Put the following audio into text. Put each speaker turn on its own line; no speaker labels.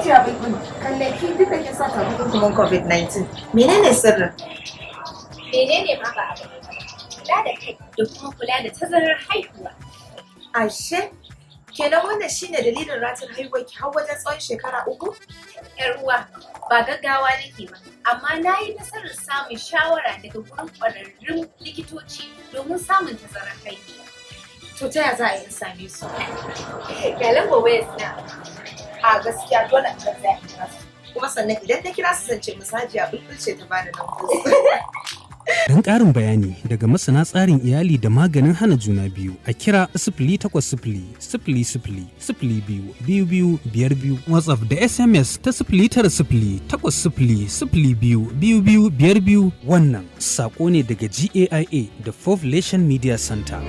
Hajiya Bulbul, kalle ki duka kin sa takunkumin COVID-19. Menene sirrin?
Menene ma ba abu ne ba? Kula da kai da kuma kula da tazarar haihuwa.
Ashe, kenan wannan shine dalilin ratin haihuwar ki har wajen tsawon shekara 3?
Yar uwa, ba gaggawa nake ba, amma na yi nasarar samun shawara daga gurin ƙwararrun likitoci domin samun tazarar haihuwa.
To ta ya za a yi in same su?
Ga lambar wayar suna.
A gaskiya dole a garzaya in kira su. Kuma sannan idan ta kira su zance musu Hajiya Bulbul ce ta bani lambar.
Don ƙarin bayani daga masana tsarin iyali da maganin hana juna biyu a kira 0800 WhatsApp da SMS ta 0900 wannan saƙo ne daga GAIA da Population Media Center.